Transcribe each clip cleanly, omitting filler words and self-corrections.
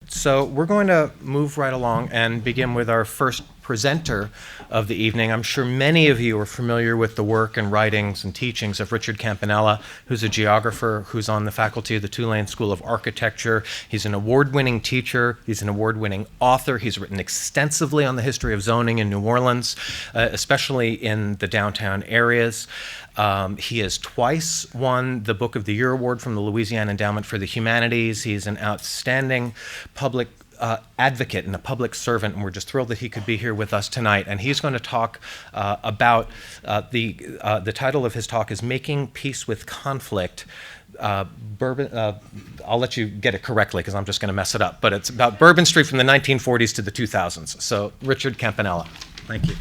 So we're going to move right along and begin with our first presenter of the evening. I'm sure many of you are familiar with the work and writings and teachings of Richard Campanella, who's a geographer who's on the faculty of the Tulane School of Architecture. He's an award-winning teacher. He's an award-winning author. He's written extensively on the history of zoning in New Orleans, especially in the downtown areas. He has twice won the Book of the Year Award from the Louisiana Endowment for the Humanities. He's an outstanding public advocate and a public servant, and we're just thrilled that he could be here with us tonight. And he's going to talk about the title of his talk is Making Peace with Conflict. Bourbon, I'll let you get it correctly because I'm just going to mess it up, but it's about Bourbon Street from the 1940s to the 2000s. So Richard Campanella, thank you.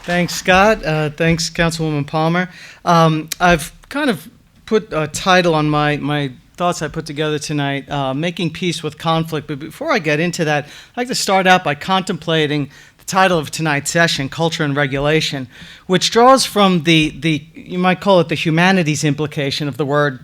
Thanks, Scott. Thanks, Councilwoman Palmer. I've kind of put a title on my thoughts I put together tonight, Making Peace with Conflict. But before I get into that, I'd like to start out by contemplating the title of tonight's session, Culture and Regulation, which draws from the you might call it the humanities implication of the word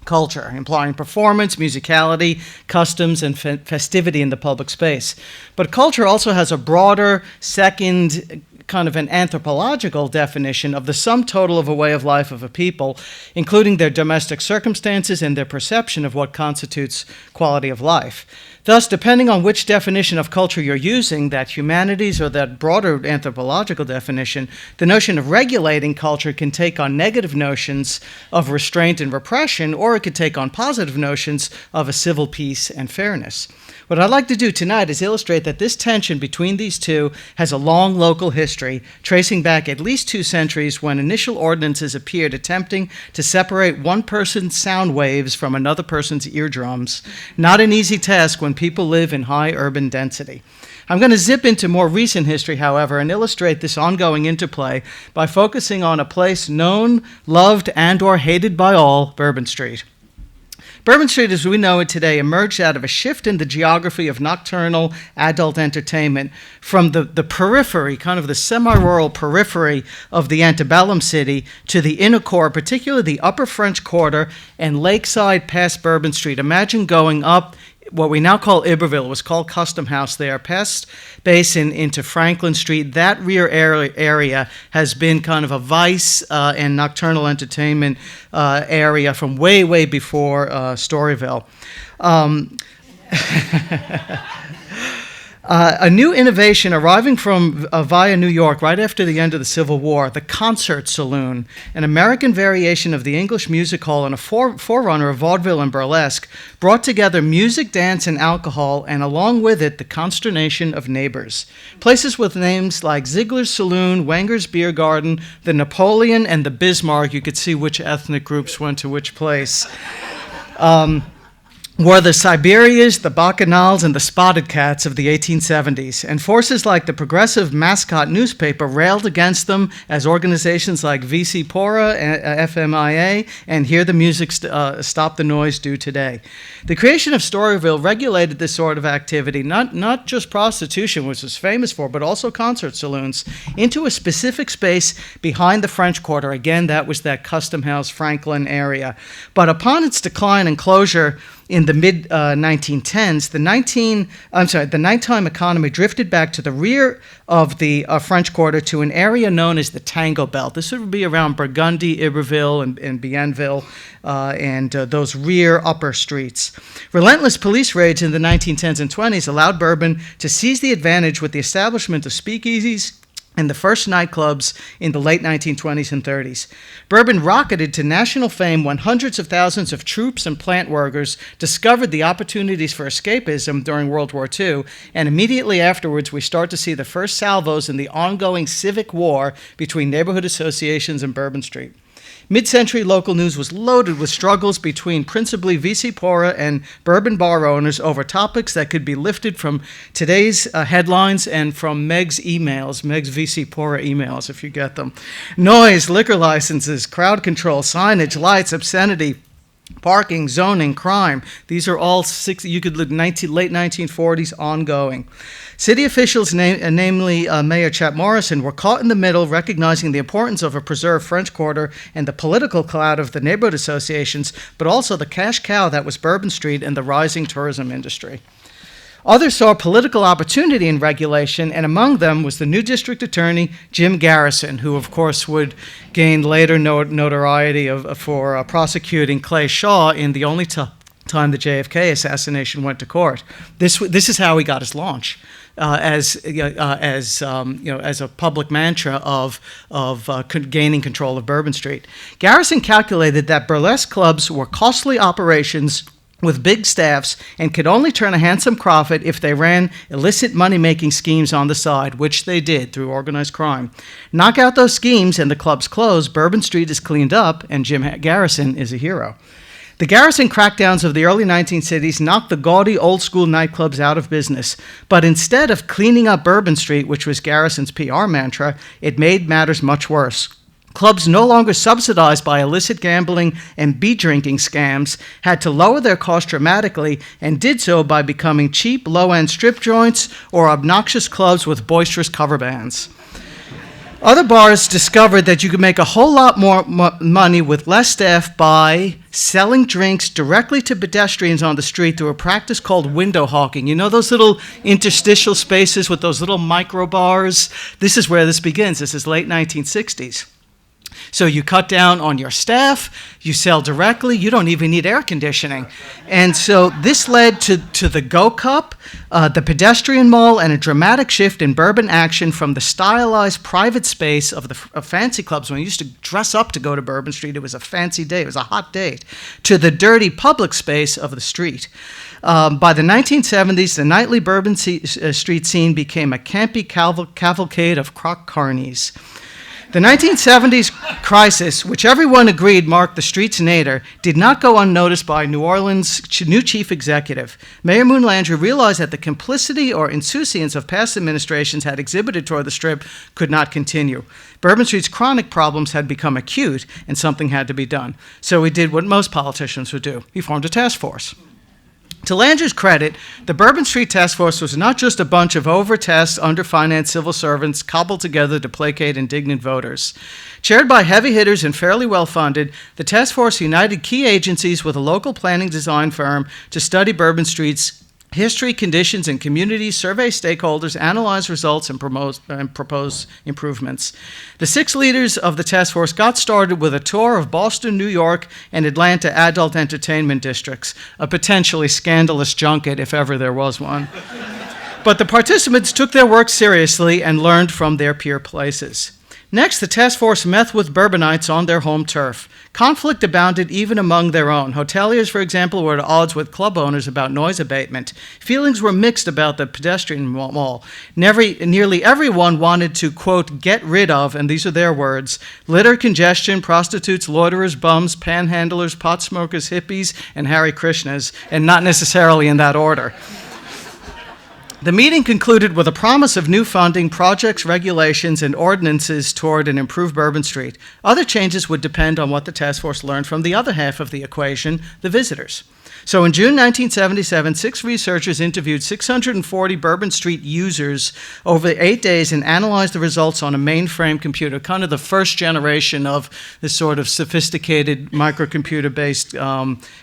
culture, implying performance, musicality, customs, and festivity in the public space. But culture also has a broader second kind of an anthropological definition of the sum total of a way of life of a people, including their domestic circumstances and their perception of what constitutes quality of life. Thus, depending on which definition of culture you're using, that humanities or that broader anthropological definition, the notion of regulating culture can take on negative notions of restraint and repression, or it could take on positive notions of a civil peace and fairness. What I'd like to do tonight is illustrate that this tension between these two has a long local history, tracing back at least 2 centuries when initial ordinances appeared attempting to separate one person's sound waves from another person's eardrums. Not an easy task when people live in high urban density. I'm going to zip into more recent history, however, and illustrate this ongoing interplay by focusing on a place known, loved, and/or hated by all, Bourbon Street. Bourbon Street, as we know it today, emerged out of a shift in the geography of nocturnal adult entertainment from the periphery, kind of the semi-rural periphery of the antebellum city, to the inner core, particularly the Upper French Quarter and Lakeside past Bourbon Street. Imagine going up what we now call Iberville. It was called Custom House there, past Basin into Franklin Street. That rear area has been kind of a vice and nocturnal entertainment area from way, way before Storyville. A new innovation arriving from via New York right after the end of the Civil War, the Concert Saloon, an American variation of the English music hall and a forerunner of vaudeville and burlesque, brought together music, dance, and alcohol, and along with it, the consternation of neighbors. Places with names like Ziegler's Saloon, Wenger's Beer Garden, the Napoleon, and the Bismarck, you could see which ethnic groups went to which place. Were the Siberias, the Bacchanals, and the Spotted Cats of the 1870s, and forces like the Progressive Mascot newspaper railed against them as organizations like VC Pora, FMIA, and Hear the Music, Stop the Noise do today. The creation of Storyville regulated this sort of activity, not just prostitution, which was famous for, but also concert saloons, into a specific space behind the French Quarter. Again, that was that Custom House Franklin area. But upon its decline and closure in the mid-1910s, the nighttime economy drifted back to the rear of the French Quarter to an area known as the Tango Belt. This would be around Burgundy, Iberville, and Bienville, and those rear upper streets. Relentless police raids in the 1910s and 20s allowed Bourbon to seize the advantage with the establishment of speakeasies and the first nightclubs in the late 1920s and 30s. Bourbon rocketed to national fame when hundreds of thousands of troops and plant workers discovered the opportunities for escapism during World War II, and immediately afterwards we start to see the first salvos in the ongoing civic war between neighborhood associations and Bourbon Street. Mid-century local news was loaded with struggles between principally VC Pora and bourbon bar owners over topics that could be lifted from today's headlines and from Meg's emails, Meg's VC Pora emails, if you get them. Noise, liquor licenses, crowd control, signage, lights, obscenity, Parking, zoning, crime, these are all you could look late 1940s ongoing. City officials, namely Mayor Chet Morrison, were caught in the middle, recognizing the importance of a preserved French Quarter and the political clout of the neighborhood associations, but also the cash cow that was Bourbon Street and the rising tourism industry. Others saw political opportunity in regulation, and among them was the new district attorney, Jim Garrison, who, of course, would gain later notoriety for prosecuting Clay Shaw in the only time the JFK assassination went to court. This is how he got his launch. As a public mantra of gaining control of Bourbon Street. Garrison calculated that burlesque clubs were costly operations with big staffs and could only turn a handsome profit if they ran illicit money-making schemes on the side, which they did through organized crime. Knock out those schemes and the clubs close, Bourbon Street is cleaned up, and Jim Garrison is a hero. The Garrison crackdowns of the early 1960s knocked the gaudy old-school nightclubs out of business, but instead of cleaning up Bourbon Street, which was Garrison's PR mantra, it made matters much worse. Clubs no longer subsidized by illicit gambling and beer-drinking scams had to lower their cost dramatically and did so by becoming cheap, low-end strip joints or obnoxious clubs with boisterous cover bands. Other bars discovered that you could make a whole lot more money with less staff by selling drinks directly to pedestrians on the street through a practice called window hawking. You know those little interstitial spaces with those little micro bars? This is where this begins. This is late 1960s. So you cut down on your staff, you sell directly, you don't even need air conditioning. And so this led to the Go Cup, the pedestrian mall, and a dramatic shift in bourbon action from the stylized private space of fancy clubs. When you used to dress up to go to Bourbon Street, it was a fancy day, it was a hot date, to the dirty public space of the street. By the 1970s, the nightly Bourbon Street scene became a campy cavalcade of crock carnies. The 1970s crisis, which everyone agreed marked the street's nadir, did not go unnoticed by New Orleans' new chief executive. Mayor Moon Landrieu realized that the complicity or insouciance of past administrations had exhibited toward the Strip could not continue. Bourbon Street's chronic problems had become acute, and something had to be done. So he did what most politicians would do. He formed a task force. To Landrieu's credit, the Bourbon Street Task Force was not just a bunch of overtasked, underfinanced civil servants cobbled together to placate indignant voters. Chaired by heavy hitters and fairly well-funded, the task force united key agencies with a local planning design firm to study Bourbon Street's history, conditions, and communities, survey stakeholders, analyze results, and propose improvements. The 6 leaders of the task force got started with a tour of Boston, New York, and Atlanta adult entertainment districts, a potentially scandalous junket if ever there was one. But the participants took their work seriously and learned from their peer places. Next, the task force met with Bourbonites on their home turf. Conflict abounded even among their own. Hoteliers, for example, were at odds with club owners about noise abatement. Feelings were mixed about the pedestrian mall. Nearly everyone wanted to, quote, get rid of, and these are their words, litter, congestion, prostitutes, loiterers, bums, panhandlers, pot smokers, hippies, and Hare Krishnas, and not necessarily in that order. The meeting concluded with a promise of new funding, projects, regulations, and ordinances toward an improved Bourbon Street. Other changes would depend on what the task force learned from the other half of the equation, the visitors. So in June 1977, 6 researchers interviewed 640 Bourbon Street users over 8 days and analyzed the results on a mainframe computer, kind of the first generation of this sort of sophisticated microcomputer-based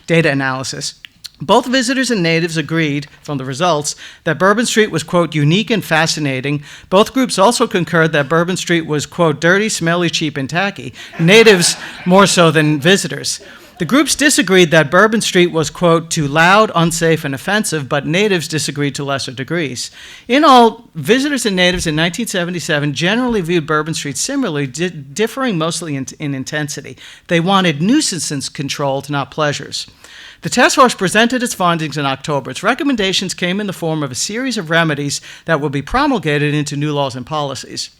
data analysis. Both visitors and natives agreed, from the results, that Bourbon Street was, quote, unique and fascinating. Both groups also concurred that Bourbon Street was, quote, dirty, smelly, cheap, and tacky. Natives more so than visitors. The groups disagreed that Bourbon Street was, quote, too loud, unsafe, and offensive, but natives disagreed to lesser degrees. In all, visitors and natives in 1977 generally viewed Bourbon Street similarly, differing mostly in intensity. They wanted nuisance control, not pleasures. The task force presented its findings in October. Its recommendations came in the form of a series of remedies that will be promulgated into new laws and policies.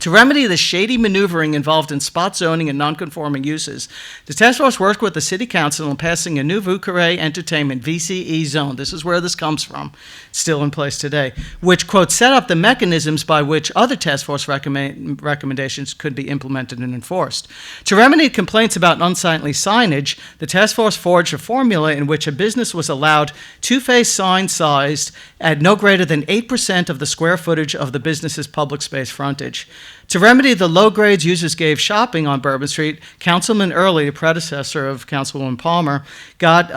To remedy the shady maneuvering involved in spot zoning and nonconforming uses, the task force worked with the City Council in passing a new Vucare Entertainment VCE zone. This is where this comes from, still in place today, which, quote, set up the mechanisms by which other task force recommendations could be implemented and enforced. To remedy complaints about unsightly signage, the task force forged a formula in which a business was allowed two-face sign sized at no greater than 8% of the square footage of the business's public space frontage. To remedy the low grades users gave shopping on Bourbon Street, Councilman Early, the predecessor of Councilwoman Palmer, got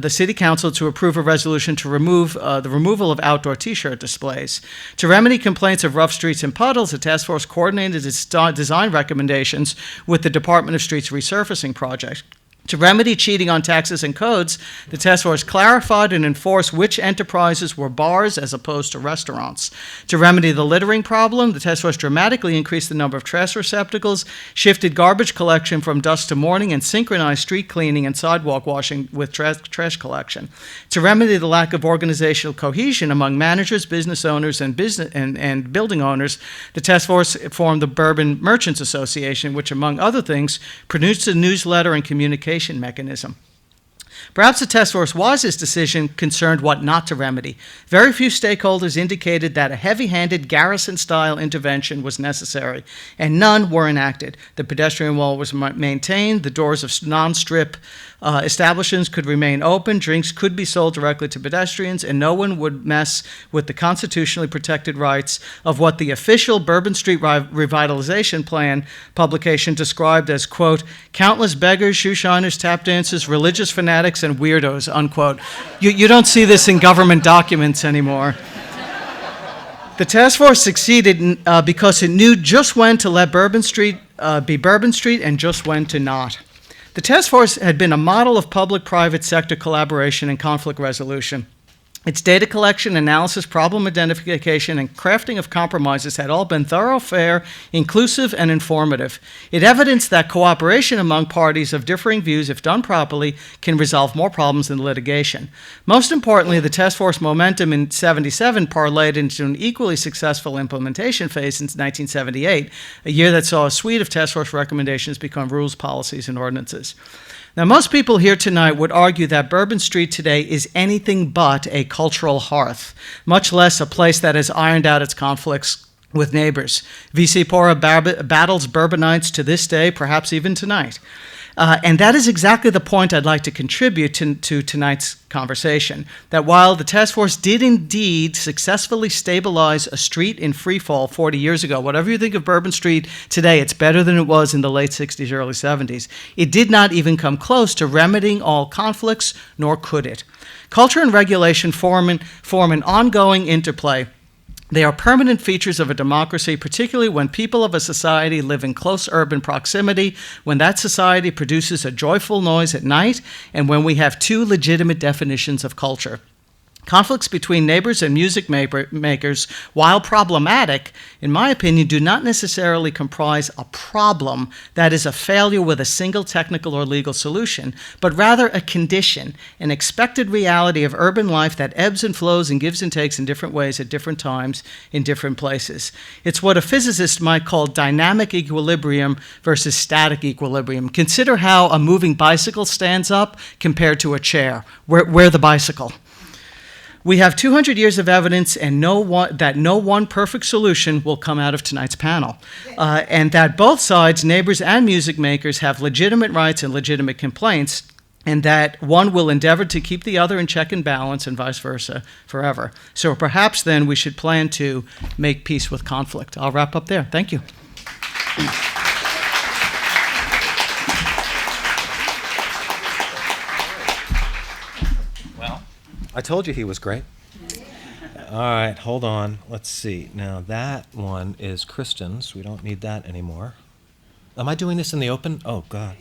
the City Council to approve a resolution to remove the removal of outdoor T-shirt displays. To remedy complaints of rough streets and puddles, the task force coordinated its design recommendations with the Department of Streets resurfacing project. To remedy cheating on taxes and codes, the task force clarified and enforced which enterprises were bars as opposed to restaurants. To remedy the littering problem, the task force dramatically increased the number of trash receptacles, shifted garbage collection from dusk to morning, and synchronized street cleaning and sidewalk washing with trash collection. To remedy the lack of organizational cohesion among managers, business owners, and building owners, the task force formed the Bourbon Merchants Association, which, among other things, produced a newsletter and communication mechanism. Perhaps the task force's wisest decision concerned what not to remedy. Very few stakeholders indicated that a heavy-handed garrison-style intervention was necessary, and none were enacted. The pedestrian wall was maintained, the doors of non-strip establishments could remain open, drinks could be sold directly to pedestrians, and no one would mess with the constitutionally protected rights of what the official Bourbon Street Revitalization Plan publication described as, quote, countless beggars, shoe shiners, tap dancers, religious fanatics, and weirdos, unquote. You don't see this in government documents anymore. The task force succeeded because it knew just when to let Bourbon Street be Bourbon Street and just when to not. The task force had been a model of public-private sector collaboration and conflict resolution. Its data collection, analysis, problem identification, and crafting of compromises had all been thorough, fair, inclusive, and informative. It evidenced that cooperation among parties of differing views, if done properly, can resolve more problems than litigation. Most importantly, the task force momentum in '77 parlayed into an equally successful implementation phase in 1978, a year that saw a suite of task force recommendations become rules, policies, and ordinances. Now, most people here tonight would argue that Bourbon Street today is anything but a cultural hearth, much less a place that has ironed out its conflicts with neighbors. V.C. Pora battles Bourbonites to this day, perhaps even tonight. And that is exactly the point I'd like to contribute to tonight's conversation, that while the task force did indeed successfully stabilize a street in freefall 40 years ago, whatever you think of Bourbon Street today, it's better than it was in the late 60s, early 70s. It did not even come close to remedying all conflicts, nor could it. Culture and regulation form an ongoing interplay. They are permanent features of a democracy, particularly when people of a society live in close urban proximity, when that society produces a joyful noise at night, and when we have two legitimate definitions of culture. Conflicts between neighbors and music makers, while problematic, in my opinion, do not necessarily comprise a problem that is a failure with a single technical or legal solution, but rather a condition, an expected reality of urban life that ebbs and flows and gives and takes in different ways at different times in different places. It's what a physicist might call dynamic equilibrium versus static equilibrium. Consider how a moving bicycle stands up compared to a chair. We're the bicycle. We have 200 years of evidence and that no one perfect solution will come out of tonight's panel, and that both sides, neighbors and music makers, have legitimate rights and legitimate complaints, and that one will endeavor to keep the other in check and balance and vice versa forever. So perhaps then we should plan to make peace with conflict. I'll wrap up there. Thank you. I told you he was great. All right, hold on. Let's see. Now, that one is Kristen's. We don't need that anymore. Am I doing this in the open? Oh, God.